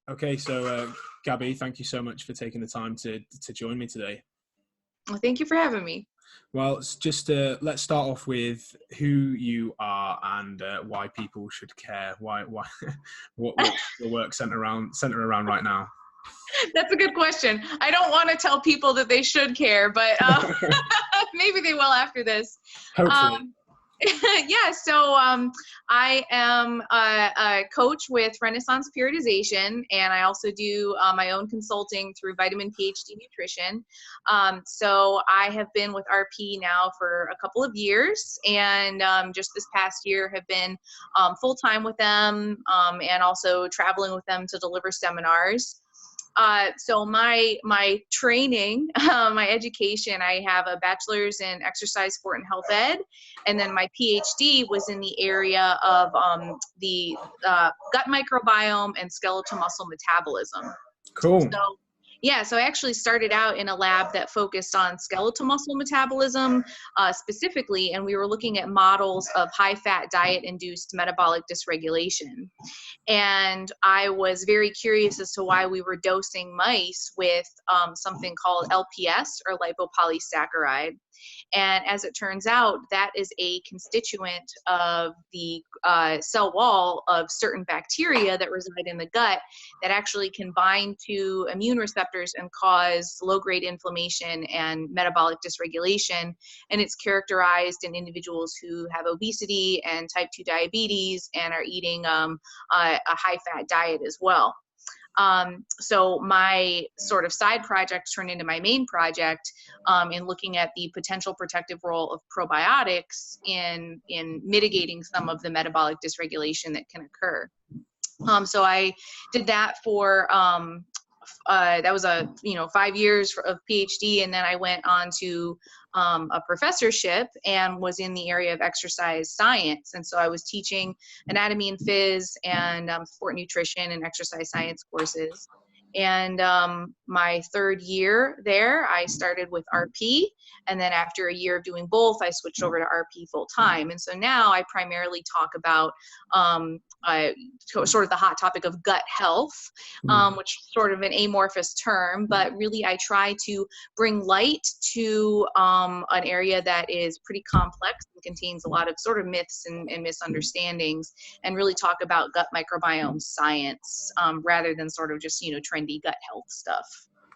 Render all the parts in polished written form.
Okay, so Gabby, thank you so much for taking the time to join me today. Well, thank you for having me. Well, just let's start off with who you are and why people should care. Why what your work center around right now? That's a good question. I don't want to tell people that they should care, but maybe they will after this. Hopefully. Yeah, so I am a coach with Renaissance Periodization, and I also do my own consulting through Vitamin PhD Nutrition. So I have been with RP now for a couple of years, and just this past year have been full-time with them, and also traveling with them to deliver seminars. So my training, my education, I have a bachelor's in exercise, sport, and health ed, and then my PhD was in the area of the gut microbiome and skeletal muscle metabolism. Cool. So, yeah, so I actually started out in a lab that focused on skeletal muscle metabolism specifically, and we were looking at models of high-fat diet-induced metabolic dysregulation. And I was very curious as to why we were dosing mice with something called LPS, or lipopolysaccharide. And as it turns out, that is a constituent of the cell wall of certain bacteria that reside in the gut that actually can bind to immune receptors and cause low-grade inflammation and metabolic dysregulation. And it's characterized in individuals who have obesity and type 2 diabetes and are eating a high-fat diet as well. So my sort of side project turned into my main project in looking at the potential protective role of probiotics in mitigating some of the metabolic dysregulation that can occur. So I did that for that was 5 years of PhD, and then I went on to a professorship and was in the area of exercise science. And so I was teaching anatomy and phys and sport nutrition and exercise science courses. And my third year there, I started with RP. And then after a year of doing both, I switched over to RP full time. And so now I primarily talk about sort of the hot topic of gut health, which is sort of an amorphous term, but really I try to bring light to an area that is pretty complex and contains a lot of sort of myths and misunderstandings, and really talk about gut microbiome science rather than sort of just, trendy gut health stuff.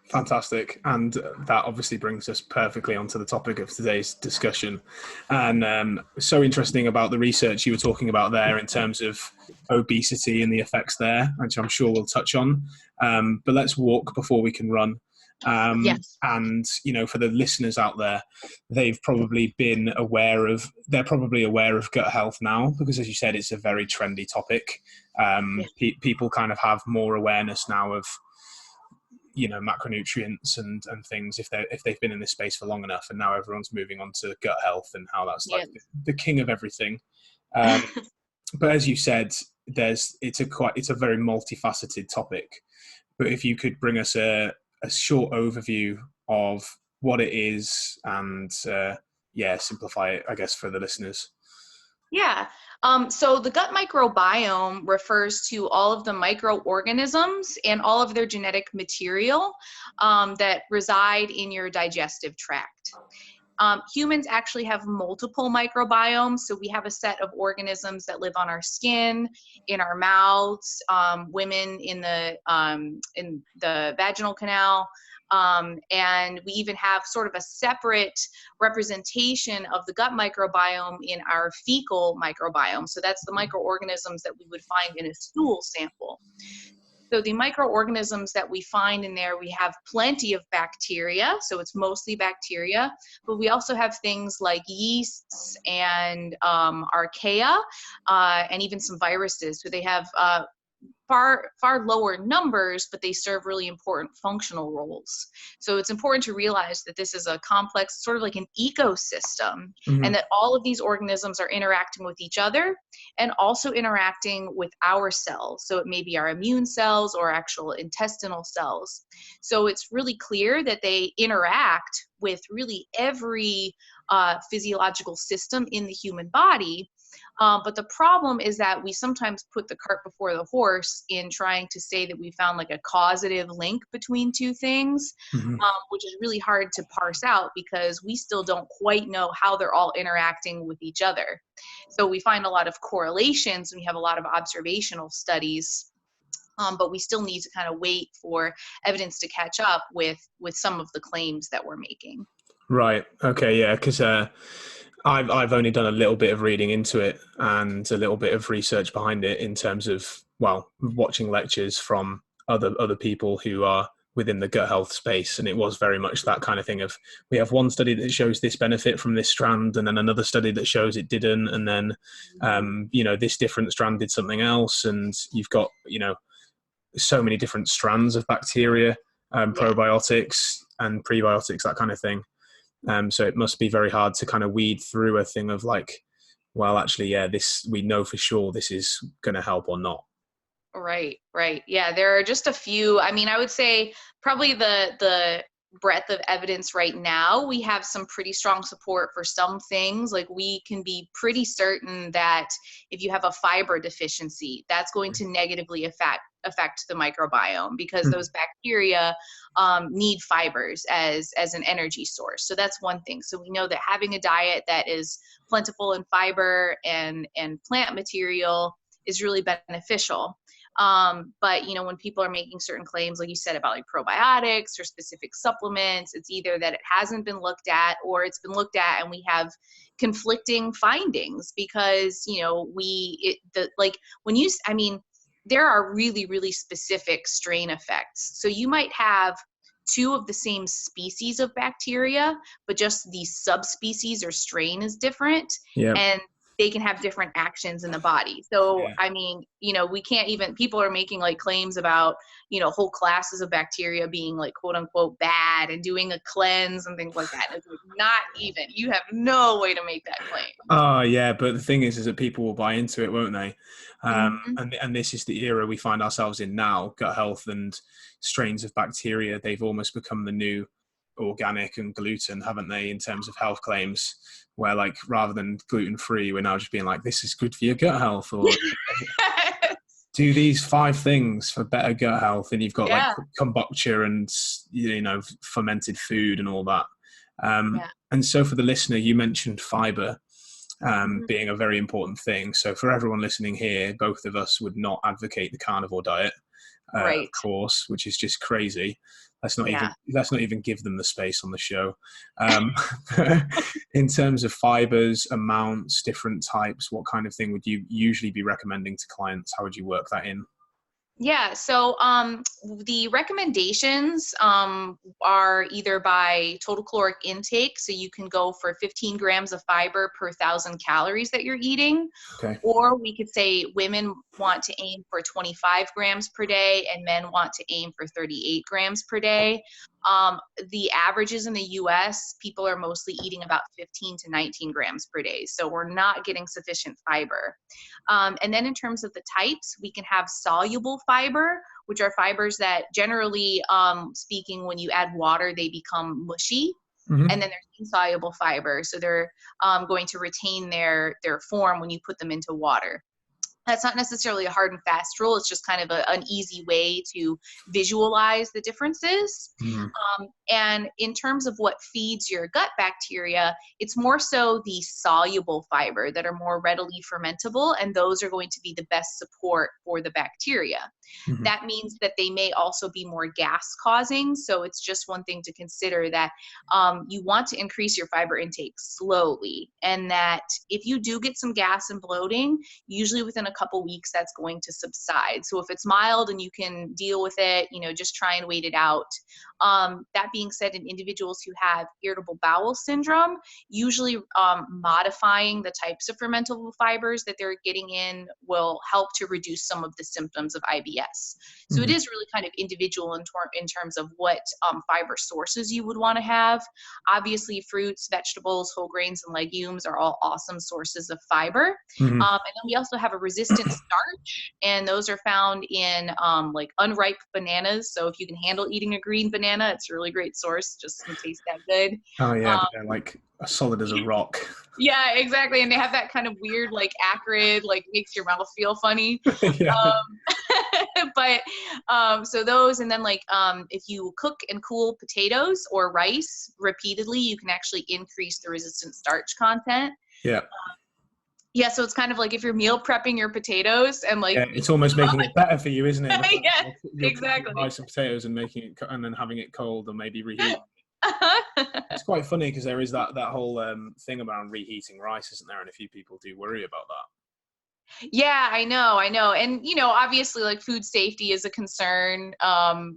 Fantastic. And that obviously brings us perfectly onto the topic of today's discussion. And so interesting about the research you were talking about there in terms of obesity and the effects there, which I'm sure we'll touch on. But let's walk before we can run. Yes. And, for the listeners out there, they're probably aware of gut health now, because as you said, it's a very trendy topic. People kind of have more awareness now of, macronutrients and things if they've been in this space for long enough, and now everyone's moving on to gut health and how that's like the king of everything. But as you said, it's a very multifaceted topic. But if you could bring us a short overview of what it is and simplify it, I guess, for the listeners. Yeah. So the gut microbiome refers to all of the microorganisms and all of their genetic material that reside in your digestive tract. Humans actually have multiple microbiomes. So we have a set of organisms that live on our skin, in our mouths, women in the vaginal canal. And we even have sort of a separate representation of the gut microbiome in our fecal microbiome. So that's the microorganisms that we would find in a stool sample. So the microorganisms that we find in there, we have plenty of bacteria, so it's mostly bacteria, but we also have things like yeasts and archaea and even some viruses. So they have far lower numbers, but they serve really important functional roles. So it's important to realize that this is a complex, sort of like an ecosystem, and that all of these organisms are interacting with each other and also interacting with our cells. So it may be our immune cells or actual intestinal cells. So it's really clear that they interact with really every physiological system in the human body. But the problem is that we sometimes put the cart before the horse in trying to say that we found like a causative link between two things, which is really hard to parse out because we still don't quite know how they're all interacting with each other. So we find a lot of correlations and we have a lot of observational studies, but we still need to kind of wait for evidence to catch up with some of the claims that we're making. Right. Okay. Yeah. Because I've only done a little bit of reading into it and a little bit of research behind it in terms of, well, watching lectures from other people who are within the gut health space. And it was very much that kind of thing of, we have one study that shows this benefit from this strand and then another study that shows it didn't. And then, this different strand did something else. And you've got, so many different strands of bacteria, probiotics and prebiotics, that kind of thing. So it must be very hard to kind of weed through a thing of like, well, actually, this, we know for sure this is going to help or not. Right. Yeah, there are just a few. I mean, I would say probably the breadth of evidence right now, we have some pretty strong support for some things. Like we can be pretty certain that if you have a fiber deficiency, that's going to negatively affect the microbiome because those bacteria need fibers as an energy source. So that's one thing. So we know that having a diet that is plentiful in fiber and plant material is really beneficial. But when people are making certain claims, like you said, about like probiotics or specific supplements, it's either that it hasn't been looked at or it's been looked at and we have conflicting findings because, there are really, really specific strain effects. So you might have two of the same species of bacteria, but just the subspecies or strain is different. Yeah. And they can have different actions in the body. So, we can't even, people are making like claims about, whole classes of bacteria being like, quote unquote, bad and doing a cleanse and things like that. It's like not even, you have no way to make that claim. Oh yeah. But the thing is that people will buy into it, won't they? And this is the era we find ourselves in now, gut health and strains of bacteria. They've almost become the new organic and gluten, haven't they, in terms of health claims, where like rather than gluten-free, we're now just being like, this is good for your gut health, or do these 5 things for better gut health, and you've got like kombucha and fermented food and all that. And so for the listener, you mentioned fiber being a very important thing. So for everyone listening here, both of us would not advocate the carnivore diet, of course, which is just crazy. Let's not even give them the space on the show. In terms of fibers, amounts, different types, what kind of thing would you usually be recommending to clients? How would you work that in? Yeah, so the recommendations are either by total caloric intake, so you can go for 15 grams of fiber per 1,000 calories that you're eating, or we could say women want to aim for 25 grams per day and men want to aim for 38 grams per day. The averages in the US, people are mostly eating about 15 to 19 grams per day, so we're not getting sufficient fiber. And then in terms of the types, we can have soluble fiber, which are fibers that generally speaking, when you add water, they become mushy. And then there's insoluble fiber, so they're going to retain their form when you put them into water. That's not necessarily a hard and fast rule. It's just kind of an easy way to visualize the differences. And in terms of what feeds your gut bacteria, it's more so the soluble fiber that are more readily fermentable, and those are going to be the best support for the bacteria. That means that they may also be more gas causing. So it's just one thing to consider that you want to increase your fiber intake slowly, and that if you do get some gas and bloating, usually within a couple weeks that's going to subside. So if it's mild and you can deal with it, just try and wait it out. That being said, in individuals who have irritable bowel syndrome, usually modifying the types of fermentable fibers that they're getting in will help to reduce some of the symptoms of IBS. So it is really kind of individual in terms of what fiber sources you would want to have. Obviously, fruits, vegetables, whole grains, and legumes are all awesome sources of fiber. And then we also have a resistant starch, and those are found in like unripe bananas. So if you can handle eating a green banana, it's a really great source. Just doesn't taste that good. Oh yeah, but they're like as solid as a rock. Yeah, exactly. And they have that kind of weird, like acrid, like makes your mouth feel funny. Yeah. But so those, and then like if you cook and cool potatoes or rice repeatedly, you can actually increase the resistant starch content. Yeah. Yeah, so it's kind of like if you're meal prepping your potatoes and like, yeah, it's almost making it better for you, isn't it? yeah, You're exactly. cooking rice and potatoes and making it, and then having it cold or maybe reheat. It's quite funny because there is that whole thing about reheating rice, isn't there? And a few people do worry about that. Yeah, I know. And, you know, obviously like food safety is a concern.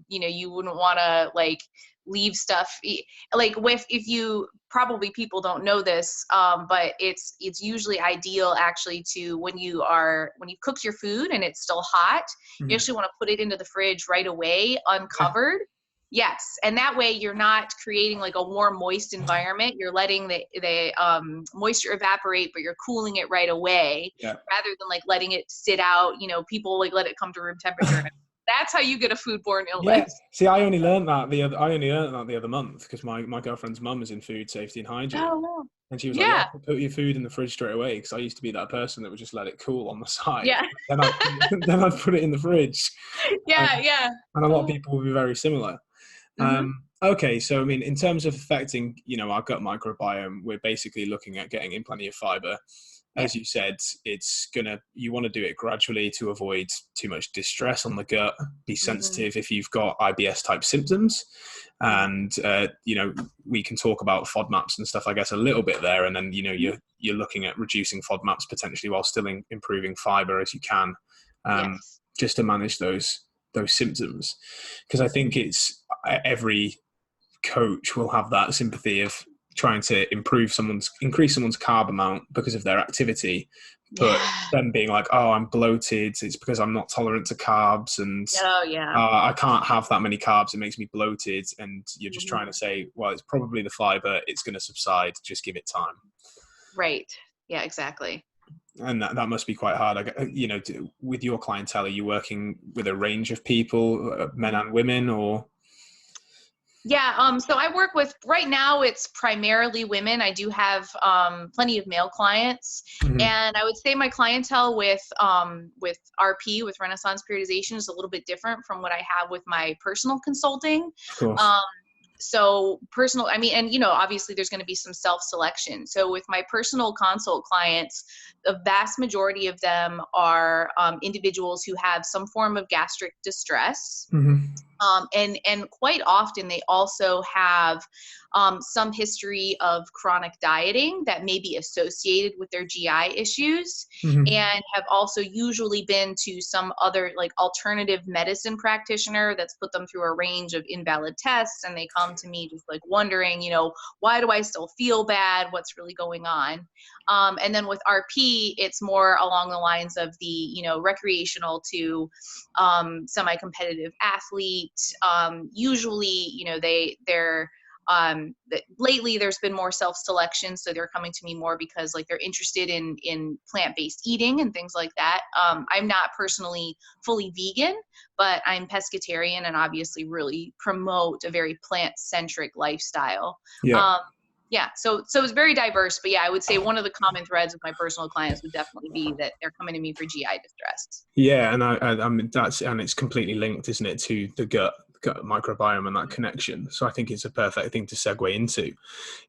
You know, you wouldn't want to like leave stuff like if you probably people don't know this, but it's usually ideal actually to when you cook your food and it's still hot, you actually want to put it into the fridge right away, uncovered. Yes, and that way you're not creating like a warm, moist environment. You're letting the moisture evaporate, but you're cooling it right away, rather than like letting it sit out. You know, people like let it come to room temperature. That's how you get a foodborne illness. Yeah. See, I only learned that the other month because my girlfriend's mum is in food safety and hygiene. Oh, wow. And she was like, yeah, put your food in the fridge straight away, because I used to be that person that would just let it cool on the side. Yeah. Then I'd put it in the fridge. Yeah. And a lot of people would be very similar. Okay, so I mean, in terms of affecting, you know, our gut microbiome, we're basically looking at getting in plenty of fiber. As you said, you want to do it gradually to avoid too much distress on the gut. Be sensitive if you've got IBS type symptoms, and you know, we can talk about FODMAPs and stuff, I guess, a little bit there. And then, you know, you're looking at reducing FODMAPs potentially while still improving fiber as you can, just to manage those symptoms. Because I think it's every coach will have that sympathy of trying to increase someone's carb amount because of their activity, but them being like, oh, I'm bloated, it's because I'm not tolerant to carbs, and I can't have that many carbs, it makes me bloated. And you're just trying to say, well, it's probably the fiber, it's going to subside, just give it time. Right. Yeah, exactly. And that must be quite hard. You know, with your clientele, are you working with a range of people, men and women, or? Yeah, so I work with, right now it's primarily women. I do have plenty of male clients, and I would say my clientele with RP, with Renaissance Periodization, is a little bit different from what I have with my personal consulting. Of course. So personal, I mean, and you know, obviously there's going to be some self-selection. So with my personal consult clients, the vast majority of them are individuals who have some form of gastric distress. And quite often they also have some history of chronic dieting that may be associated with their GI issues, and have also usually been to some other like alternative medicine practitioner that's put them through a range of invalid tests, and they come to me just like wondering, you know, why do I still feel bad? What's really going on? And then with RP, it's more along the lines of the, you know, recreational to semi-competitive athlete. Usually, you know, they're lately there's been more self-selection, so they're coming to me more because like they're interested in plant-based eating and things like that. I'm not personally fully vegan, but I'm pescatarian and obviously really promote a very plant-centric lifestyle. So it's very diverse, but yeah, I would say one of the common threads with my personal clients would definitely be that they're coming to me for GI distress. Yeah, and I mean it's completely linked, isn't it, to the gut microbiome and that connection. So I think it's a perfect thing to segue into,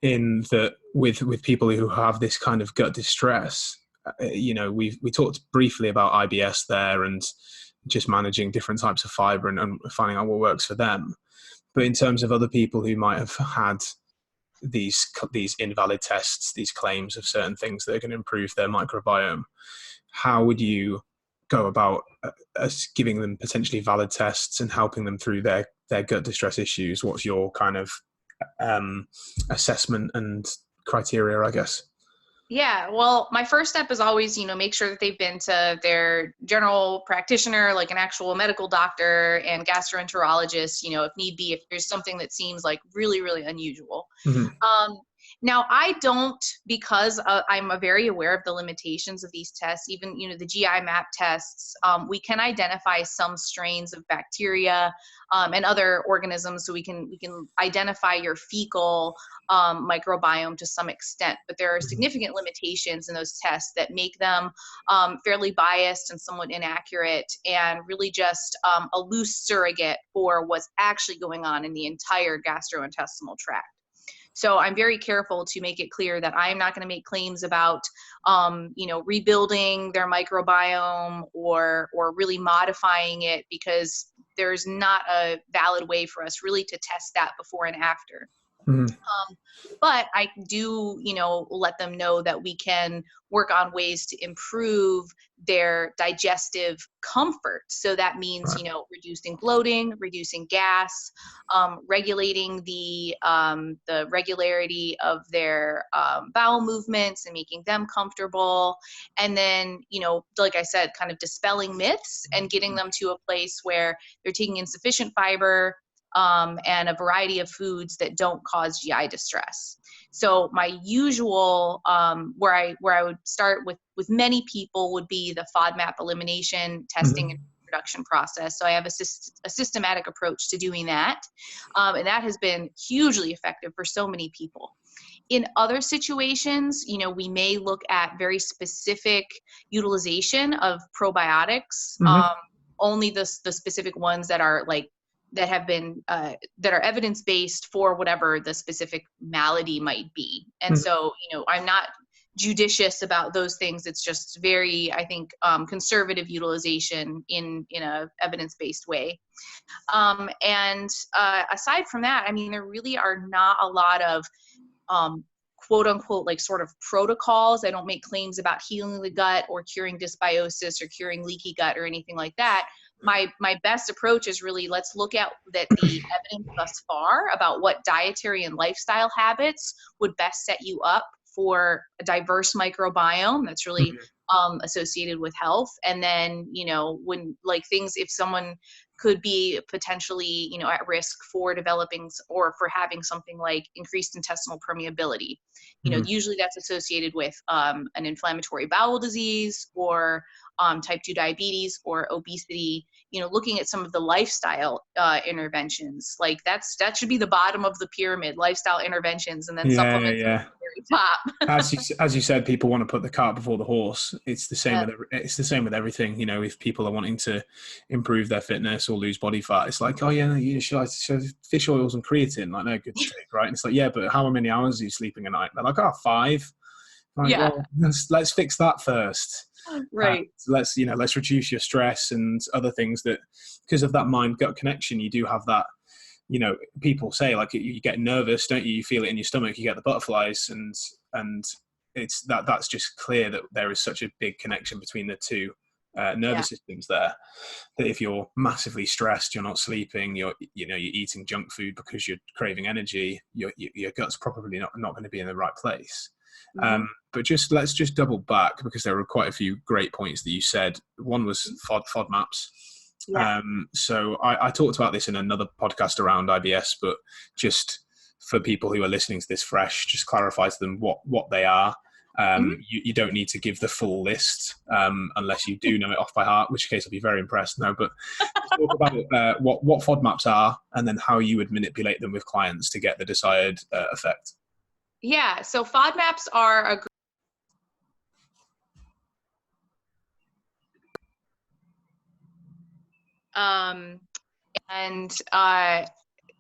in that with people who have this kind of gut distress. You know, we talked briefly about IBS there and just managing different types of fiber and finding out what works for them. But in terms of other people who might have had these invalid tests, these claims of certain things that are going to improve their microbiome, how would you go about giving them potentially valid tests and helping them through their gut distress issues? What's your kind of assessment and criteria, I guess? Yeah, well, my first step is always, you know, make sure that they've been to their general practitioner, like an actual medical doctor and gastroenterologist, you know, if need be, if there's something that seems like really, really unusual. Now, I don't, because I'm very aware of the limitations of these tests. Even, the GI map tests, we can identify some strains of bacteria and other organisms, so we can identify your fecal microbiome to some extent. But there are significant limitations in those tests that make them fairly biased and somewhat inaccurate, and really just a loose surrogate for what's actually going on in the entire gastrointestinal tract. So I'm very careful to make it clear that I'm not going to make claims about, rebuilding their microbiome or really modifying it, because there's not a valid way for us really to test that before and after. But I do, let them know that we can work on ways to improve their digestive comfort. So that means, reducing bloating, reducing gas, regulating the regularity of their bowel movements and making them comfortable. And then, like I said, kind of dispelling myths and getting them to a place where they're taking in sufficient fiber, and a variety of foods that don't cause GI distress. So my usual, where I would start with many people would be the FODMAP elimination testing and production process. So I have a systematic approach to doing that. And that has been hugely effective for so many people. In other situations, we may look at very specific utilization of probiotics, only the specific ones that are that have been that are evidence-based for whatever the specific malady might be. And so, I'm not judicious about those things. It's just very, I think, conservative utilization in a evidence-based way. And aside from that, there really are not a lot of quote unquote, sort of protocols. I don't make claims about healing the gut or curing dysbiosis or curing leaky gut or anything like that. My best approach is really, let's look at the evidence thus far about what dietary and lifestyle habits would best set you up for a diverse microbiome that's really associated with health. And then, when things, if someone could be potentially, at risk for developing or for having something like increased intestinal permeability, usually that's associated with an inflammatory bowel disease or type 2 diabetes or obesity. Looking at some of the lifestyle interventions, that should be the bottom of the pyramid, lifestyle interventions, and then supplements at the very top. as you said, people want to put the cart before the horse. It's the same with everything. If people are wanting to improve their fitness or lose body fat, it's like, oh yeah, you should fish oils and creatine, they're good to take, right? And it's like, yeah, but how many hours are you sleeping a night? They're like, 5. Well, let's fix that first. Right. Let's reduce your stress and other things, that because of that mind gut connection, you do have that. People say, you get nervous, don't you? You feel it in your stomach, you get the butterflies, and it's that's just clear that there is such a big connection between the two nervous systems there, that if you're massively stressed, you're not sleeping, you're eating junk food because you're craving energy, your gut's probably not going to be in the right place. But let's just double back, because there were quite a few great points that you said. One was FODMAPs. So I talked about this in another podcast around IBS, but just for people who are listening to this fresh, just clarify to them what they are. You don't need to give the full list unless you do know it off by heart, which case I'll be very impressed. No, but talk about what FODMAPs are, and then how you would manipulate them with clients to get the desired effect. Yeah, so FODMAPs are a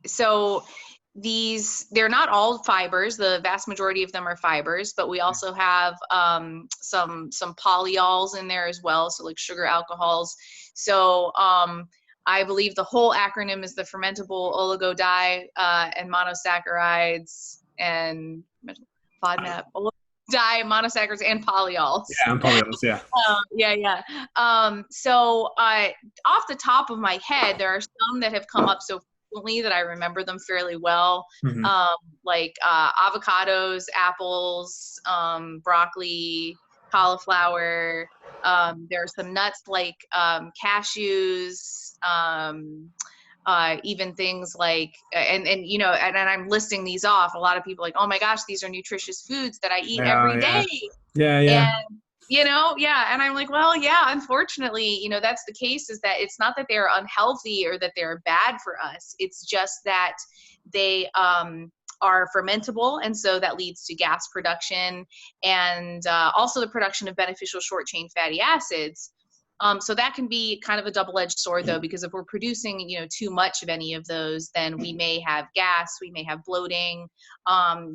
so they're not all fibers. The vast majority of them are fibers, but we also have some polyols in there as well, so like sugar alcohols. So I believe the whole acronym is the fermentable oligodie and monosaccharides and FODMAP. Monosaccharides and polyols. Yeah, and polyols, yeah. So off the top of my head, there are some that have come up so frequently that I remember them fairly well, like avocados, apples, broccoli, cauliflower. There are some nuts like cashews, even things like, and you know, and I'm listing these off. A lot of people are like, oh my gosh, these are nutritious foods that I eat every day. Yeah. And, you know, yeah. And I'm like, well, yeah, unfortunately, you know, that's the case, is that it's not that they're unhealthy or that they're bad for us. It's just that they are fermentable. And so that leads to gas production and also the production of beneficial short chain fatty acids. So that can be kind of a double-edged sword, though, because if we're producing, you know, too much of any of those, then we may have gas, we may have bloating,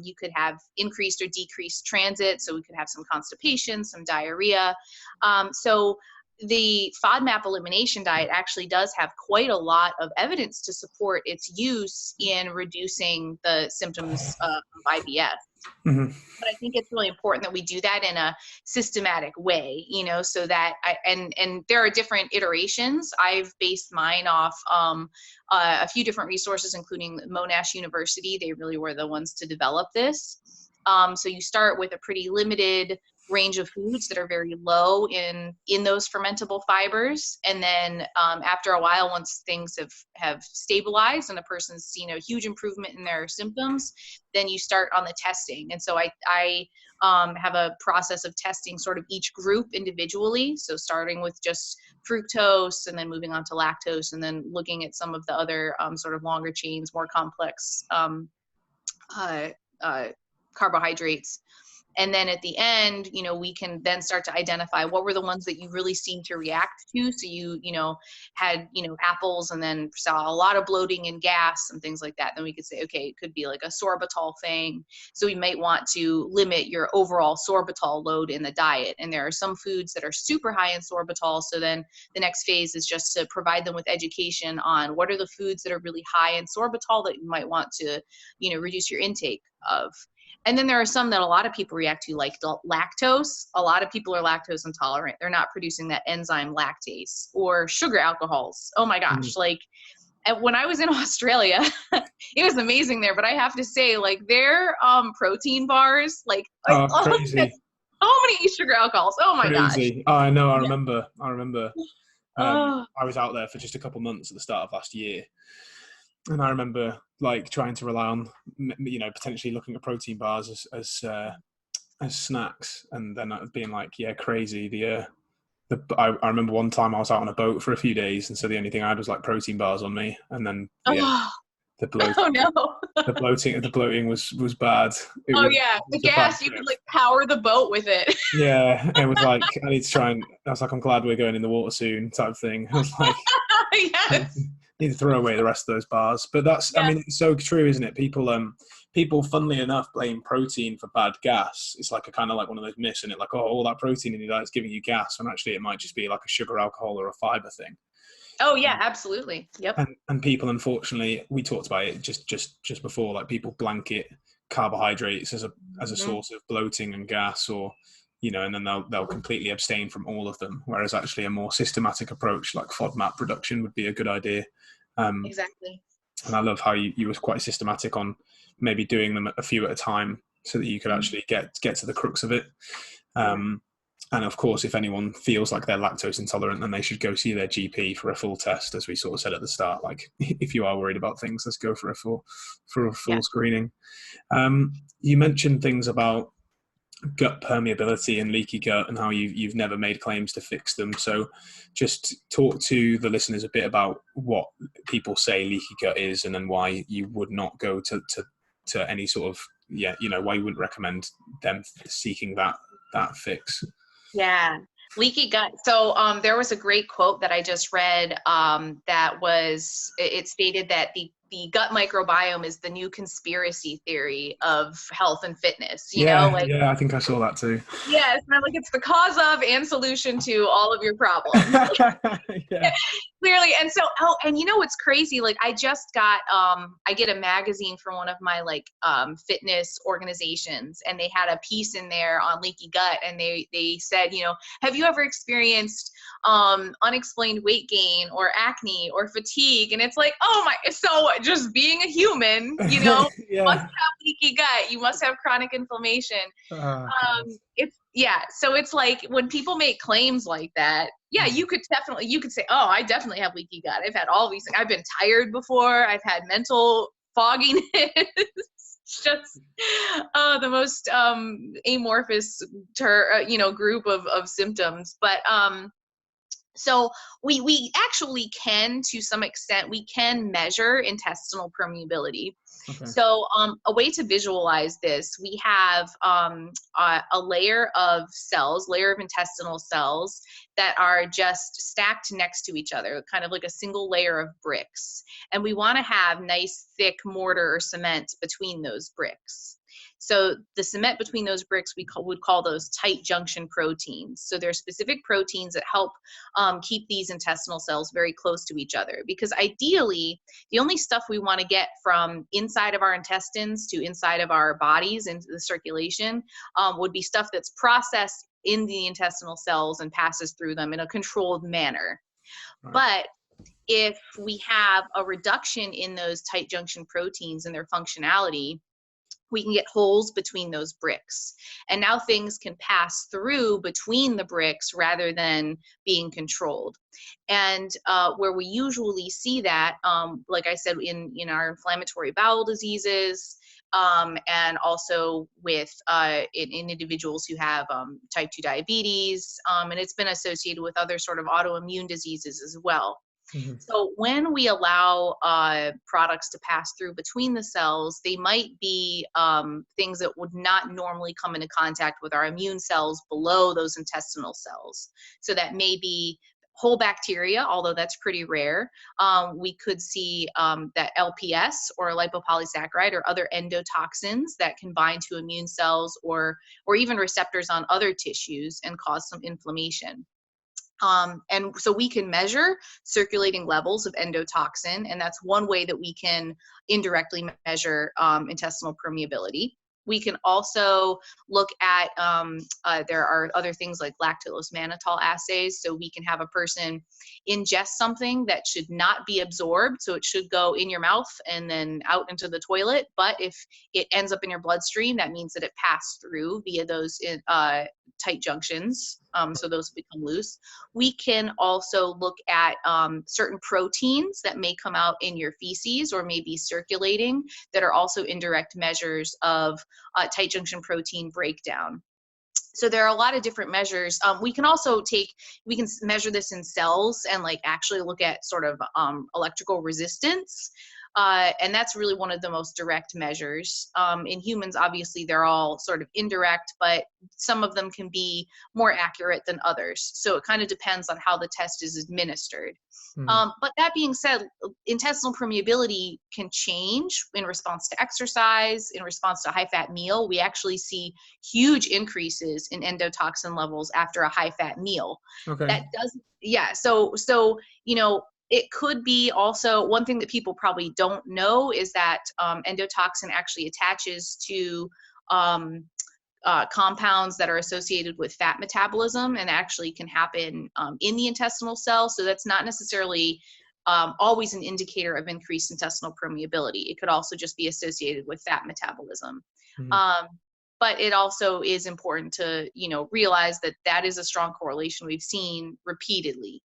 you could have increased or decreased transit, so we could have some constipation, some diarrhea. So the FODMAP elimination diet actually does have quite a lot of evidence to support its use in reducing the symptoms of IBS. Mm-hmm. But I think it's really important that we do that in a systematic way, you know, so that and there are different iterations. I've based mine off a few different resources, including Monash University. They really were the ones to develop this. So you start with a pretty limited range of foods that are very low in those fermentable fibers, and then after a while, once things have stabilized and a person's seen a huge improvement in their symptoms, then you start on the testing. And so I have a process of testing sort of each group individually, so starting with just fructose and then moving on to lactose, and then looking at some of the other sort of longer chains, more complex carbohydrates. And then at the end, you know, we can then start to identify what were the ones that you really seemed to react to. So you know, had, you know, apples and then saw a lot of bloating and gas and things like that. Then we could say, okay, it could be like a sorbitol thing. So we might want to limit your overall sorbitol load in the diet. And there are some foods that are super high in sorbitol. So then the next phase is just to provide them with education on what are the foods that are really high in sorbitol that you might want to, you know, reduce your intake of. And then there are some that a lot of people react to, like lactose. A lot of people are lactose intolerant. They're not producing that enzyme lactase, or sugar alcohols. Oh my gosh. Like when I was in Australia, it was amazing there, but I have to say, like, their protein bars, like, crazy. So many sugar alcohols. Oh my crazy. gosh. Oh, I know. I remember. I was out there for just a couple months at the start of last year. And I remember like trying to rely on, you know, potentially looking at protein bars as snacks, and then being like, yeah, crazy. I remember one time I was out on a boat for a few days, and so the only thing I had was like protein bars on me, and then the bloating. Oh no. the bloating was bad. The gas, you could like power the boat with it. Yeah, it was like, I need to try and, I was like, I'm glad we're going in the water soon type thing. I was like, yes. Need to throw away the rest of those bars. But that's, I mean, it's so true, isn't it? People, funnily enough, blame protein for bad gas. It's like a kind of like one of those myths, isn't it? Like, oh, all that protein in your diet is giving you gas, when actually it might just be like a sugar alcohol or a fiber thing. Oh yeah, absolutely. Yep. And people, unfortunately, we talked about it just before, like people blanket carbohydrates as a source of bloating and gas, or, you know, and then they'll completely abstain from all of them. Whereas actually a more systematic approach like FODMAP reduction would be a good idea. Exactly. And I love how you were quite systematic on maybe doing them a few at a time, so that you could actually get to the crux of it. And of course, if anyone feels like they're lactose intolerant, then they should go see their GP for a full test, as we sort of said at the start. Like, if you are worried about things, let's go for a full screening. You mentioned things about gut permeability and leaky gut, and how you've never made claims to fix them. So just talk to the listeners a bit about what people say leaky gut is, and then why you would not go to any sort of, why you wouldn't recommend them seeking that fix. Yeah, leaky gut. So there was a great quote that I just read it stated that the gut microbiome is the new conspiracy theory of health and fitness. Yeah, I think I saw that too. Yes, and I'm like, it's the cause of and solution to all of your problems. Yeah. Clearly. And so, and you know what's crazy? Like, I just got, I get a magazine from one of my fitness organizations, and they had a piece in there on leaky gut, and they said, have you ever experienced unexplained weight gain or acne or fatigue? And it's like, oh my, so just being a human, Yeah. must have leaky leaky gut. You must have chronic inflammation. So it's like when people make claims like that, you could say, oh, I definitely have leaky gut. I've had all these things. I've been tired before. I've had mental fogginess. Just the most amorphous group of symptoms. But so we actually can, to some extent, we can measure intestinal permeability. Okay. So a way to visualize this, we have a layer of intestinal cells that are just stacked next to each other, kind of like a single layer of bricks. And we want to have nice, thick mortar or cement between those bricks. So the cement between those bricks, would call those tight junction proteins. So there are specific proteins that help keep these intestinal cells very close to each other, because ideally, the only stuff we want to get from inside of our intestines to inside of our bodies into the circulation would be stuff that's processed in the intestinal cells and passes through them in a controlled manner. Right. But if we have a reduction in those tight junction proteins and their functionality, we can get holes between those bricks. And now things can pass through between the bricks rather than being controlled. And where we usually see that, like I said, in our inflammatory bowel diseases, and also with in individuals who have type 2 diabetes, and it's been associated with other sort of autoimmune diseases as well. Mm-hmm. So when we allow products to pass through between the cells, they might be things that would not normally come into contact with our immune cells below those intestinal cells. So that may be whole bacteria, although that's pretty rare. We could see that LPS, or lipopolysaccharide, or other endotoxins that can bind to immune cells or even receptors on other tissues and cause some inflammation. And so we can measure circulating levels of endotoxin, and that's one way that we can indirectly measure intestinal permeability. We can also look at, there are other things like lactulose mannitol assays. So we can have a person ingest something that should not be absorbed. So it should go in your mouth and then out into the toilet. But if it ends up in your bloodstream, that means that it passed through via those tight junctions. So those become loose. We can also look at certain proteins that may come out in your feces or may be circulating that are also indirect measures of tight junction protein breakdown. So there are a lot of different measures. We can also measure this in cells and actually look at sort of electrical resistance. And that's really one of the most direct measures. In humans, obviously, they're all sort of indirect, but some of them can be more accurate than others. So it kind of depends on how the test is administered. But that being said, intestinal permeability can change in response to exercise, in response to a high-fat meal. We actually see huge increases in endotoxin levels after a high-fat meal. Okay. So it could be also, one thing that people probably don't know is that endotoxin actually attaches to compounds that are associated with fat metabolism, and actually can happen in the intestinal cell. So that's not necessarily always an indicator of increased intestinal permeability. It could also just be associated with fat metabolism. Mm-hmm. But it also is important to realize that that is a strong correlation we've seen repeatedly.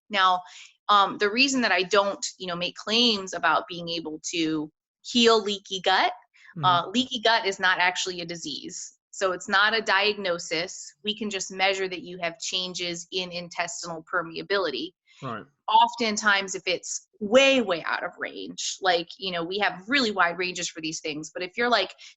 Now, the reason that I don't, make claims about being able to heal leaky gut, leaky gut is not actually a disease. So it's not a diagnosis. We can just measure that you have changes in intestinal permeability. Right. Oftentimes, if it's way, way out of range, we have really wide ranges for these things, but if you're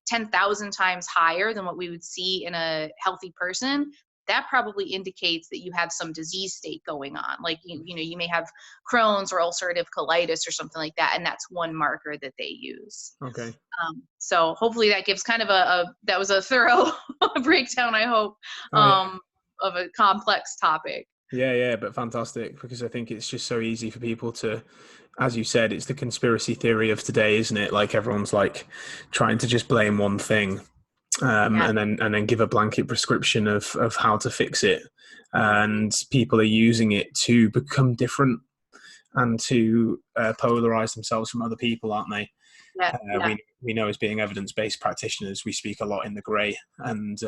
10,000 times higher than what we would see in a healthy person, that probably indicates that you have some disease state going on. You may have Crohn's or ulcerative colitis or something like that, and that's one marker that they use. Okay. So hopefully that gives kind of that was a thorough breakdown, I hope, of a complex topic. Yeah, but fantastic, because I think it's just so easy for people to, as you said, it's the conspiracy theory of today, isn't it? Everyone's trying to just blame one thing. And then give a blanket prescription of how to fix it, and people are using it to become different. and to polarize themselves from other people, aren't they? Yeah, yeah. We know as being evidence-based practitioners, we speak a lot in the grey, and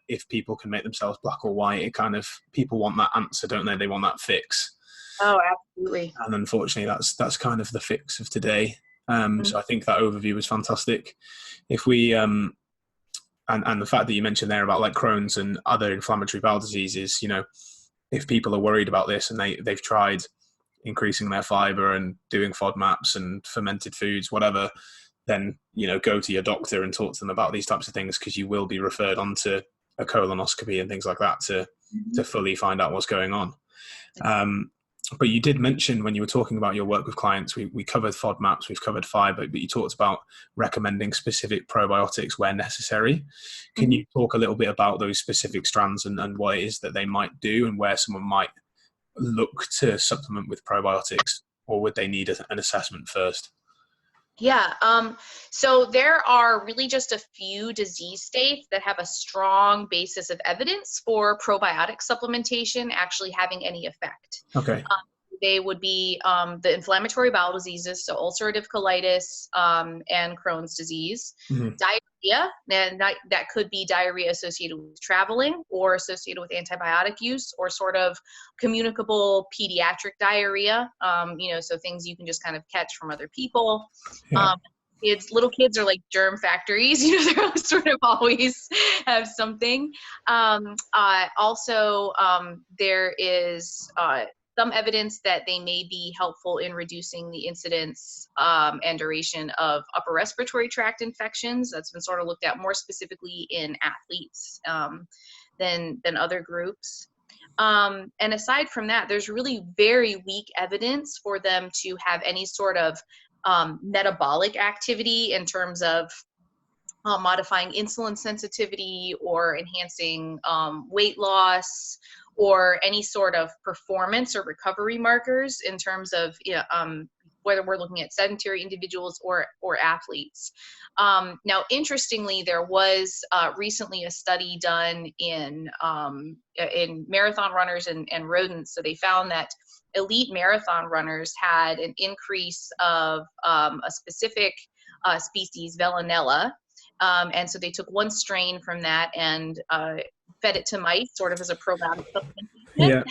if people can make themselves black or white, it kind of, people want that answer, don't they? They want that fix. Oh, absolutely. And unfortunately, that's kind of the fix of today. So I think that overview was fantastic. If we and the fact that you mentioned there about like Crohn's and other inflammatory bowel diseases, you know, if people are worried about this and they've tried increasing their fiber and doing FODMAPs and fermented foods, whatever, then, you know, go to your doctor and talk to them about these types of things, because you will be referred on to a colonoscopy and things like that to fully find out what's going on. But you did mention when you were talking about your work with clients, we covered FODMAPs, we've covered fiber, but you talked about recommending specific probiotics where necessary. Can you talk a little bit about those specific strands and what it is that they might do, and where someone might look to supplement with probiotics, or would they need an assessment first? Yeah, so there are really just a few disease states that have a strong basis of evidence for probiotic supplementation actually having any effect. Okay. They would be the inflammatory bowel diseases, so ulcerative colitis and Crohn's disease, diarrhea, and that could be diarrhea associated with traveling or associated with antibiotic use, or sort of communicable pediatric diarrhea, you know, so things you can just kind of catch from other people. Yeah. Little kids are like germ factories, you know, they're sort of always have something. Also, there is some evidence that they may be helpful in reducing the incidence and duration of upper respiratory tract infections. That's been sort of looked at more specifically in athletes than other groups. And aside from that, there's really very weak evidence for them to have any sort of metabolic activity in terms of modifying insulin sensitivity or enhancing weight loss, or any sort of performance or recovery markers in terms of whether we're looking at sedentary individuals or athletes. Now, interestingly, there was recently a study done in marathon runners and rodents. So they found that elite marathon runners had an increase of a specific species, Veillonella. And so they took one strain from that and fed it to mice, sort of as a probiotic supplement. Yeah,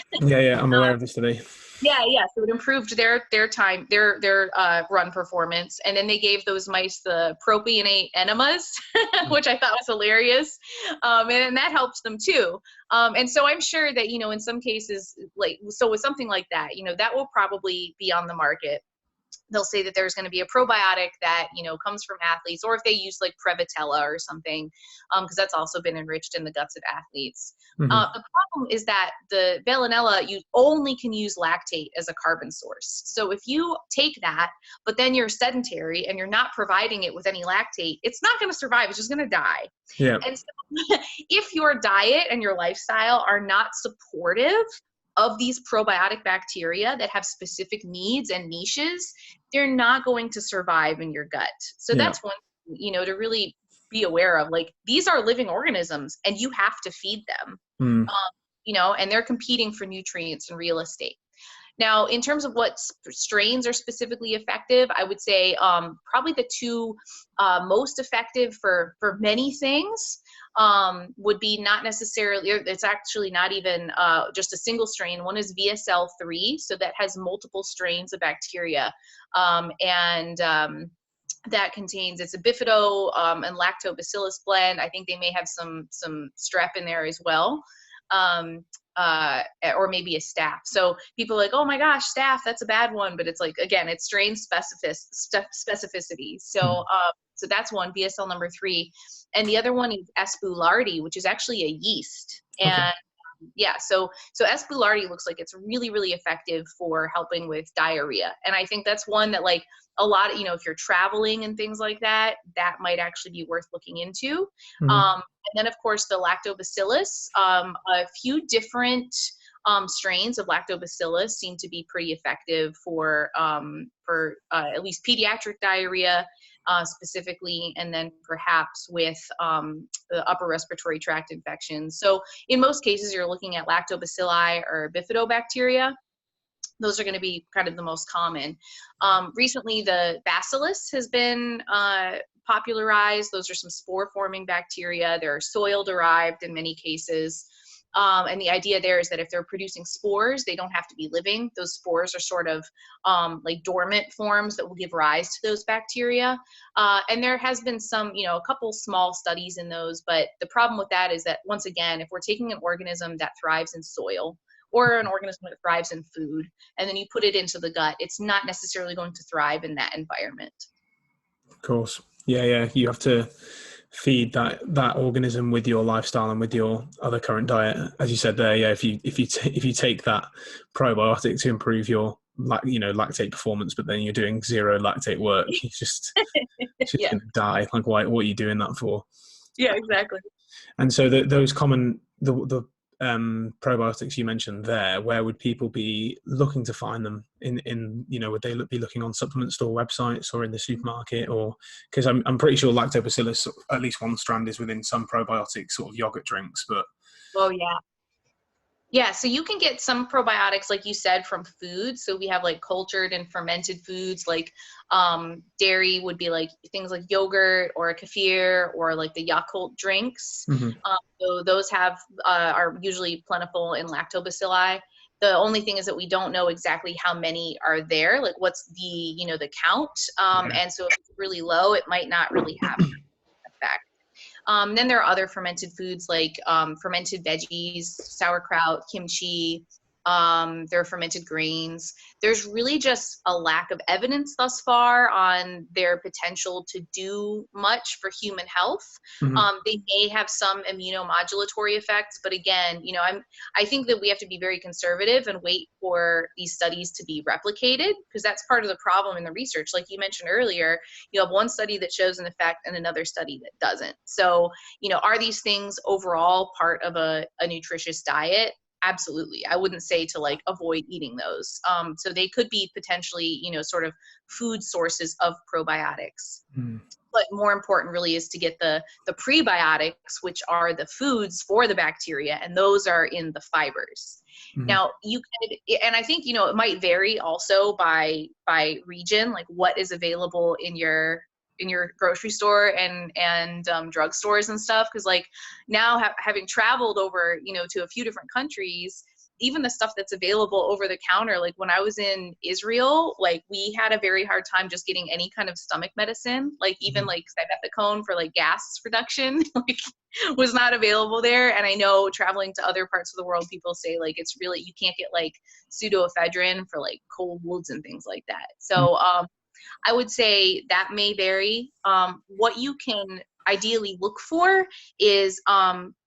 I'm aware of this today. Yeah. So it improved their time, their run performance, and then they gave those mice the propionate enemas, which I thought was hilarious, and that helped them too. And so I'm sure that, you know, in some cases, like, so with something like that, you know, that will probably be on the market. They'll say that there's going to be a probiotic that, you know, comes from athletes, or if they use like Prevotella or something, because that's also been enriched in the guts of athletes. The problem is that the Veillonella, you only can use lactate as a carbon source. So if you take that, but then you're sedentary and you're not providing it with any lactate, it's not going to survive. It's just going to die. Yeah. And so if your diet and your lifestyle are not supportive of these probiotic bacteria that have specific needs and niches, they're not going to survive in your gut. So that's one, you know, to really be aware of. Like, these are living organisms and you have to feed them, you know, and they're competing for nutrients and real estate. Now, in terms of what strains are specifically effective, I would say probably the two most effective for many things would be not necessarily, it's actually not even just a single strain. One is VSL-3, so that has multiple strains of bacteria. That contains, it's a bifido and lactobacillus blend. I think they may have some strep in there as well. Or maybe a staph. So people are like, oh my gosh, staph, that's a bad one. But it's like, again, it's strain specificity. So so that's one, VSL number 3. And the other one is S. boulardii, which is actually a yeast. And so S. boulardii looks like it's really, really effective for helping with diarrhea. And I think that's one that, like, a lot of, you know, if you're traveling and things like that, that might actually be worth looking into. And then, of course, the lactobacillus, a few different strains of lactobacillus seem to be pretty effective for at least pediatric diarrhea specifically, and then perhaps with the upper respiratory tract infections. So in most cases, you're looking at lactobacilli or bifidobacteria. Those are going to be kind of the most common. Recently, the bacillus has been popularized. Those are some spore-forming bacteria. They're soil-derived in many cases. And the idea there is that if they're producing spores, they don't have to be living. Those spores are sort of like dormant forms that will give rise to those bacteria. And there has been some, a couple small studies in those, but the problem with that is that, once again, if we're taking an organism that thrives in soil, or an organism that thrives in food, and then you put it into the gut, it's not necessarily going to thrive in that environment. Of course. Yeah. You have to feed that organism with your lifestyle and with your other current diet. As you said there, if you take that probiotic to improve your lactate performance, but then you're doing zero lactate work, you're just Yeah. going to die. Like, what are you doing that for? Yeah, exactly. And so those common the probiotics you mentioned there, where would people be looking to find them? Would they be looking on supplement store websites or in the supermarket? Or because I'm pretty sure lactobacillus, at least one strand, is within some probiotic sort of yogurt drinks. But yeah, so you can get some probiotics, like you said, from food. So we have like cultured and fermented foods, like dairy would be like things like yogurt or a kefir, or like the Yakult drinks. Mm-hmm. So those are usually plentiful in lactobacilli. The only thing is that we don't know exactly how many are there, like what's the count. And so if it's really low, it might not really have an effect. Then there are other fermented foods like fermented veggies, sauerkraut, kimchi. There are fermented grains. There's really just a lack of evidence thus far on their potential to do much for human health. Mm-hmm. They may have some immunomodulatory effects, but again, I think that we have to be very conservative and wait for these studies to be replicated, because that's part of the problem in the research. Like you mentioned earlier, you have one study that shows an effect and another study that doesn't. So, are these things overall part of a nutritious diet? Absolutely. I wouldn't say to like avoid eating those. So they could be potentially, sort of food sources of probiotics. Mm. But more important really is to get the prebiotics, which are the foods for the bacteria, and those are in the fibers. Mm-hmm. Now you could, and I think, it might vary also by region, like what is available in your grocery store and drugstores and stuff. Because like now having traveled over, to a few different countries, even the stuff that's available over the counter, like when I was in Israel, like we had a very hard time just getting any kind of stomach medicine, like even like simethicone for like gas reduction, like was not available there. And I know traveling to other parts of the world, people say like it's really, you can't get like pseudoephedrine for like colds and things like that. So I would say that may vary. What you can ideally look for is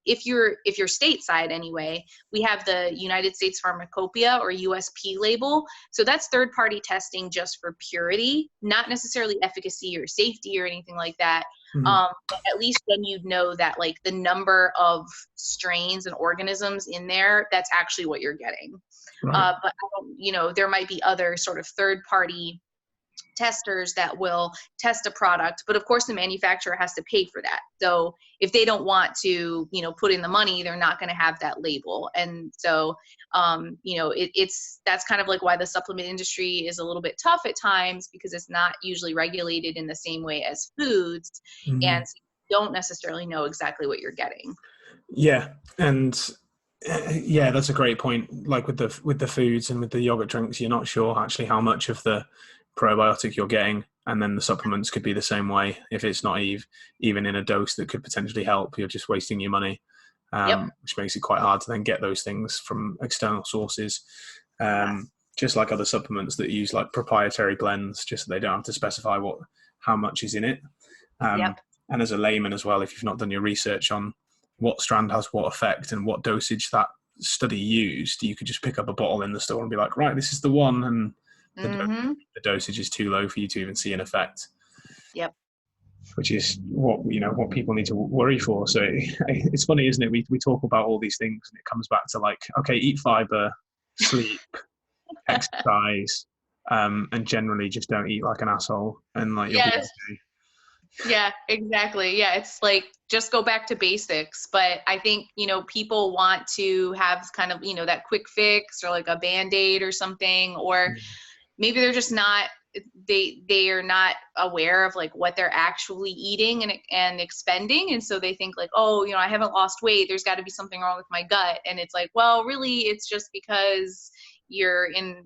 if you're stateside anyway, we have the United States Pharmacopoeia or USP label. So that's third-party testing just for purity, not necessarily efficacy or safety or anything like that. Mm-hmm. But at least then you'd know that like the number of strains and organisms in there, that's actually what you're getting. Right. But there might be other sort of third-party testers that will test a product, but of course the manufacturer has to pay for that. So if they don't want to, put in the money, they're not going to have that label. And so, that's kind of like why the supplement industry is a little bit tough at times, because it's not usually regulated in the same way as foods. Mm-hmm. And so you don't necessarily know exactly what you're getting. Yeah. And that's a great point. Like with the foods and with the yogurt drinks, you're not sure actually how much of the probiotic you're getting, and then the supplements could be the same way. If it's not even in a dose that could potentially help, you're just wasting your money, which makes it quite hard to then get those things from external sources. Just like other supplements that use like proprietary blends, just so they don't have to specify how much is in it. And as a layman as well, if you've not done your research on what strand has what effect and what dosage that study used, you could just pick up a bottle in the store and be like, right, this is the one, and the dosage is too low for you to even see an effect. Yep. Which is what people need to worry for. So it's funny, isn't it? We talk about all these things, and it comes back to like, okay, eat fiber, sleep, exercise, and generally just don't eat like an asshole, and like you'll be okay. Yeah, exactly. Yeah, it's like just go back to basics. But I think, people want to have kind of, that quick fix or like a Band-Aid or something, or maybe they're just not they are not aware of like what they're actually eating and expending, and so they think like, oh, I haven't lost weight, there's got to be something wrong with my gut. And it's like, well, really it's just because you're in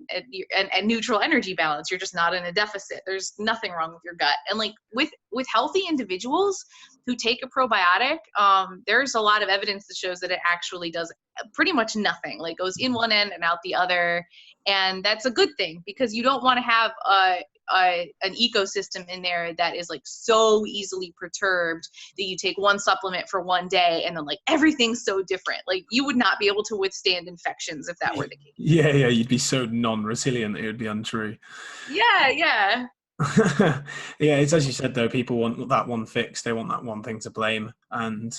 a neutral energy balance. You're just not in a deficit. There's nothing wrong with your gut. And like with healthy individuals who take a probiotic, there's a lot of evidence that shows that it actually does pretty much nothing, like goes in one end and out the other. And that's a good thing, because you don't want to have an ecosystem in there that is like so easily perturbed that you take one supplement for one day and then like everything's so different. Like you would not be able to withstand infections if that were the case. Yeah, you'd be so non-resilient, it would be untrue. Yeah. Yeah, it's as you said though, people want that one fix, they want that one thing to blame. And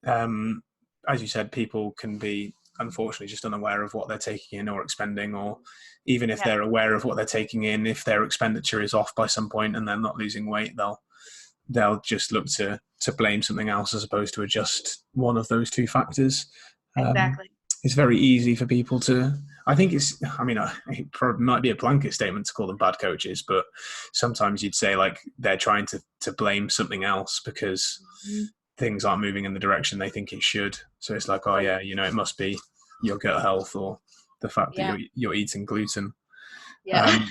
as you said, people can be unfortunately just unaware of what they're taking in or expending, or even if they're aware of what they're taking in, if their expenditure is off by some point and they're not losing weight, they'll just look to blame something else as opposed to adjust one of those two factors. Exactly. It's very easy for people to, I think it probably might be a blanket statement to call them bad coaches, but sometimes you'd say like they're trying to blame something else because things aren't moving in the direction they think it should. So it's like, oh yeah, it must be your gut health or the fact that you're eating gluten. Yeah.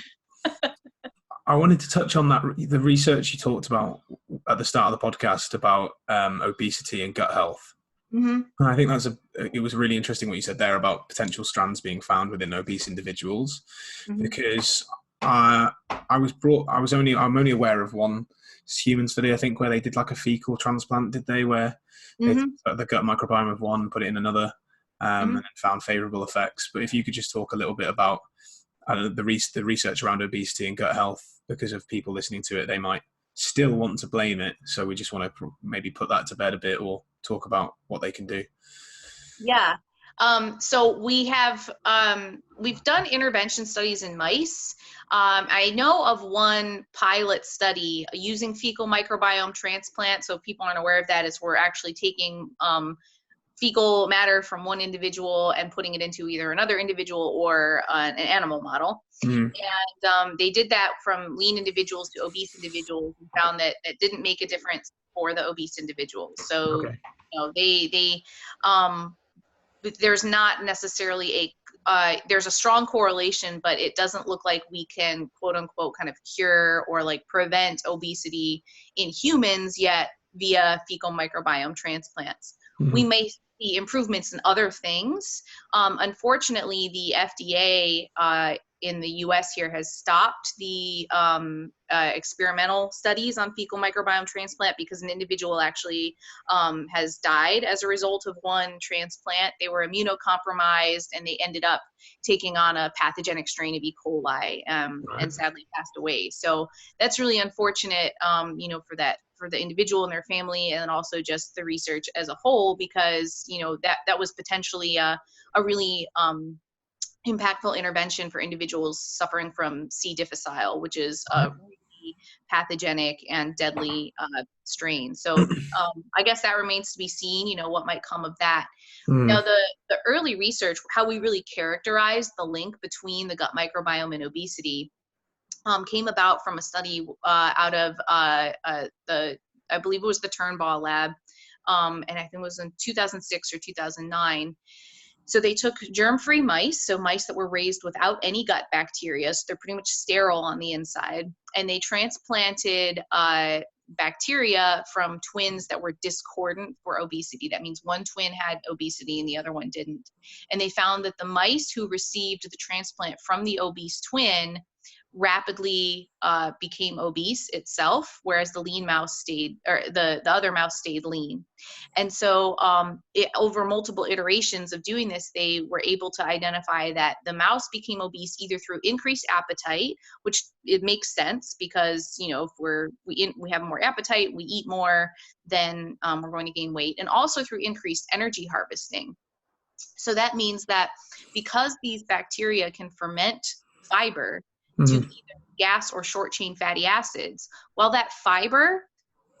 I wanted to touch on the research you talked about at the start of the podcast about obesity and gut health. Mm-hmm. And I think it was really interesting what you said there about potential strands being found within obese individuals, because I'm only aware of one human study, I think, where they did like a fecal transplant, did they, where they took the gut microbiome of one, put it in another, and then found favorable effects. But if you could just talk a little bit about the research around obesity and gut health, because of people listening to it, they might still want to blame it. So we just want to maybe put that to bed a bit, or talk about what they can do. Yeah. So we've done intervention studies in mice. I know of one pilot study using fecal microbiome transplant. So if people aren't aware of that, is we're actually taking fecal matter from one individual and putting it into either another individual or an animal model. And they did that from lean individuals to obese individuals, and found that it didn't make a difference for the obese individuals. So, there's not necessarily there's a strong correlation, but it doesn't look like we can quote unquote kind of cure or like prevent obesity in humans yet via fecal microbiome transplants. We may see improvements in other things. Unfortunately, the FDA in the US here has stopped the experimental studies on fecal microbiome transplant, because an individual actually has died as a result of one transplant. They were immunocompromised and they ended up taking on a pathogenic strain of E. coli and sadly passed away. So that's really unfortunate, for the individual and their family, and also just the research as a whole, because that was potentially a really impactful intervention for individuals suffering C. difficile, which is a really pathogenic and deadly strain. So I guess that remains to be seen, what might come of that. Now, the early research, how we really characterized the link between the gut microbiome and obesity, came about from a study out of I believe it was the Turnbaugh lab, and I think it was in 2006 or 2009. So they took germ-free mice, so mice that were raised without any gut bacteria, so they're pretty much sterile on the inside, and they transplanted bacteria from twins that were discordant for obesity. That means one twin had obesity and the other one didn't. And they found that the mice who received the transplant from the obese twin rapidly became obese itself, whereas the lean mouse stayed, or the other mouse stayed lean. And so over multiple iterations of doing this, they were able to identify that the mouse became obese either through increased appetite, which it makes sense because, if we have more appetite, we eat more, then we're going to gain weight, and also through increased energy harvesting. So that means that because these bacteria can ferment fiber to either gas or short chain fatty acids, well, that fiber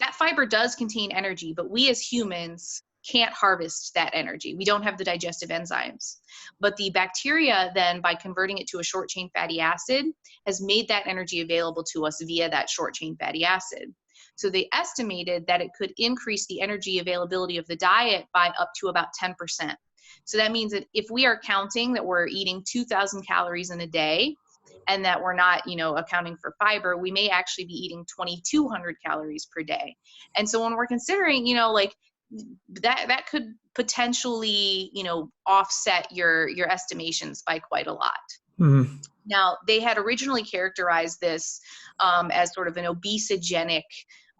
that fiber does contain energy, but we as humans can't harvest that energy. We don't have the digestive enzymes. But the bacteria then, by converting it to a short chain fatty acid, has made that energy available to us via that short chain fatty acid. So they estimated that it could increase the energy availability of the diet by up to about 10%. So that means that if we are counting that we're eating 2,000 calories in a day, and that we're not, accounting for fiber, we may actually be eating 2,200 calories per day. And so when we're considering, like that could potentially, offset your estimations by quite a lot. Mm-hmm. Now, they had originally characterized this as sort of an obesogenic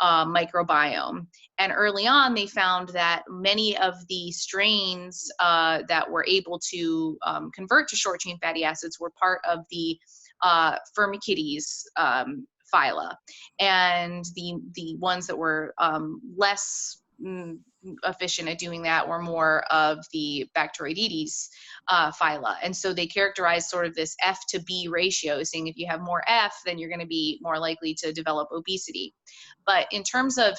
microbiome. And early on, they found that many of the strains that were able to convert to short chain fatty acids were part of the Firmicutes phyla, and the ones that were less efficient at doing that were more of the Bacteroidetes phyla. And so they characterized sort of this F to B ratio, saying if you have more F, then you're going to be more likely to develop obesity. But in terms of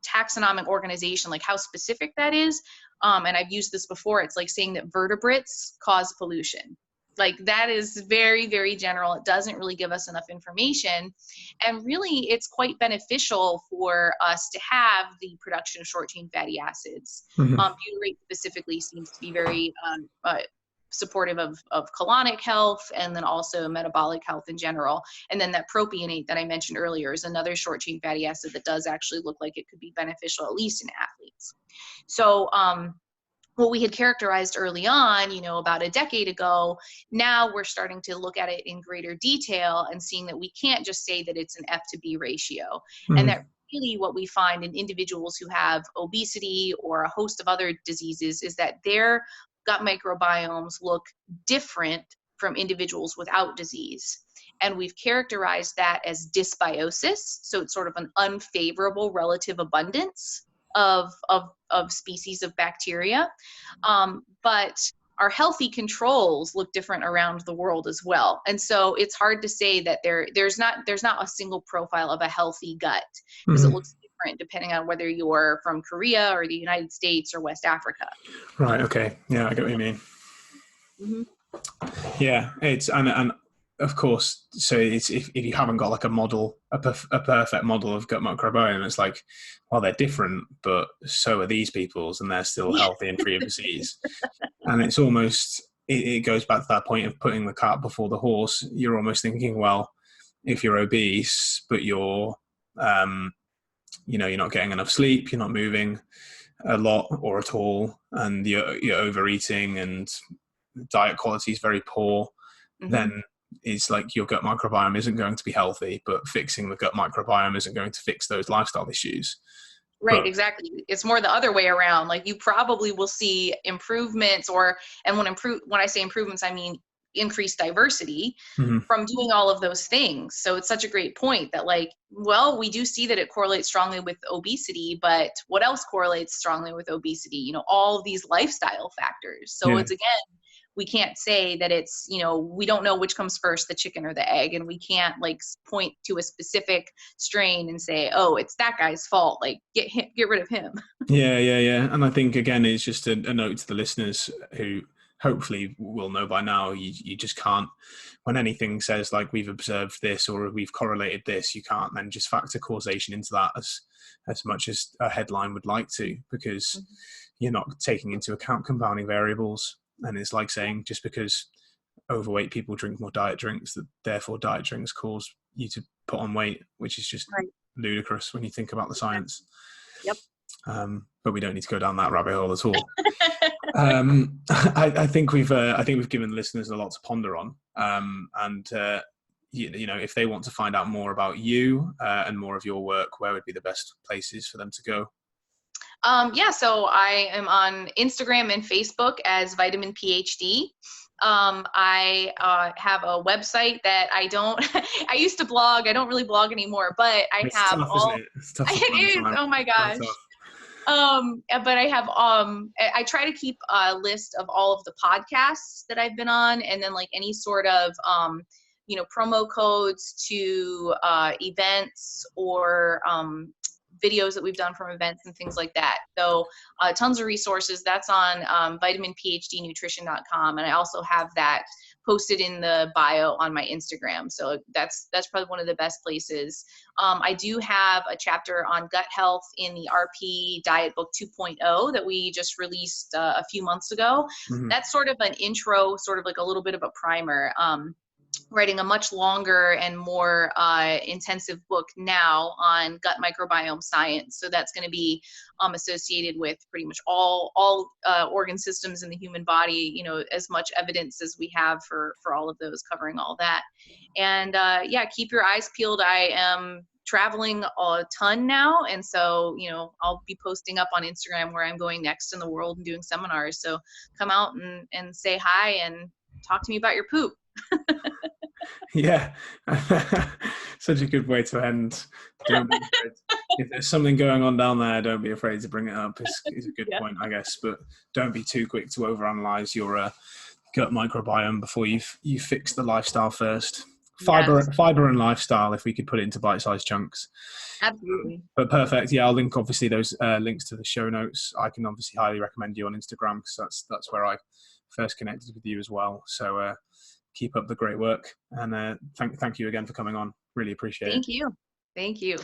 taxonomic organization, like how specific that is, and I've used this before, it's like saying that vertebrates cause pollution. Like that is very, very general. It doesn't really give us enough information. And really, it's quite beneficial for us to have the production of short chain fatty acids. Mm-hmm. Butyrate specifically seems to be very supportive of colonic health, and then also metabolic health in general. And then that propionate that I mentioned earlier is another short chain fatty acid that does actually look like it could be beneficial, at least in athletes. So, what we had characterized early on, about a decade ago, now we're starting to look at it in greater detail and seeing that we can't just say that it's an F to B ratio. Mm-hmm. And that really what we find in individuals who have obesity or a host of other diseases is that their gut microbiomes look different from individuals without disease. And we've characterized that as dysbiosis. So it's sort of an unfavorable relative abundance of species of bacteria, but our healthy controls look different around the world as well. And so it's hard to say that there's not a single profile of a healthy gut, because mm-hmm. It looks different depending on whether you're from Korea or the United States or West Africa. Right. Okay. Yeah, I get what you mean. Mm-hmm. Yeah, it's and of course, so it's if you haven't got like a model, a perfect model of gut microbiome, it's like, well, they're different, but so are these people's, and they're still healthy and free of disease. And it's almost, it goes back to that point of putting the cart before the horse. You're almost thinking, well, if you're obese, but you're, you're not getting enough sleep, you're not moving a lot or at all, and you're overeating, and diet quality is very poor, mm-hmm. then it's like your gut microbiome isn't going to be healthy, but fixing the gut microbiome isn't going to fix those lifestyle issues. Right, exactly. It's more the other way around. Like you probably will see improvements, and when I say improvements, I mean increased diversity mm-hmm. from doing all of those things. So it's such a great point that we do see that it correlates strongly with obesity, but what else correlates strongly with obesity? All of these lifestyle factors. So It's, again, we can't say that it's, we don't know which comes first, the chicken or the egg. And we can't point to a specific strain and say, oh, it's that guy's fault. Get rid of him. Yeah. And I think, again, it's just a note to the listeners who hopefully will know by now, you just can't, when anything says we've observed this or we've correlated this, you can't then just factor causation into that as much as a headline would like to, because mm-hmm. you're not taking into account compounding variables. And it's like saying just because overweight people drink more diet drinks, that therefore diet drinks cause you to put on weight, which is just ludicrous when you think about the science. Yep. But we don't need to go down that rabbit hole at all. I think we've given the listeners a lot to ponder on. If they want to find out more about you and more of your work, where would be the best places for them to go? So I am on Instagram and Facebook as Vitamin PhD. I have a website that I used to blog. I don't really blog anymore, but it's have tough, all. Isn't it? It's tough. It is. Oh my gosh. But I have, I try to keep a list of all of the podcasts that I've been on, and then any sort of, promo codes to events or videos that we've done from events and things like that. So tons of resources. That's on vitaminphdnutrition.com. And I also have that posted in the bio on my Instagram. So that's probably one of the best places. I do have a chapter on gut health in the RP Diet Book 2.0 that we just released a few months ago. Mm-hmm. That's sort of an intro, sort of like a little bit of a primer. Writing a much longer and more intensive book now on gut microbiome science. So that's going to be associated with pretty much all organ systems in the human body, you know, as much evidence as we have for all of those, covering all that. And yeah, keep your eyes peeled. I am traveling a ton now. And so, you know, I'll be posting up on Instagram where I'm going next in the world and doing seminars. So come out and say hi and talk to me about your poop. Yeah, such a good way to end. Don't be afraid. If there's something going on down there, don't be afraid to bring it up. It's a good point, I guess, but don't be too quick to overanalyze your gut microbiome before you fix the lifestyle first. Fiber and lifestyle, if we could put it into bite-sized chunks. Absolutely. But perfect. Yeah, I'll link obviously those links to the show notes. I can obviously highly recommend you on Instagram because that's where I first connected with you as well. So keep up the great work, and thank you again for coming on. Really appreciate it. Thank you.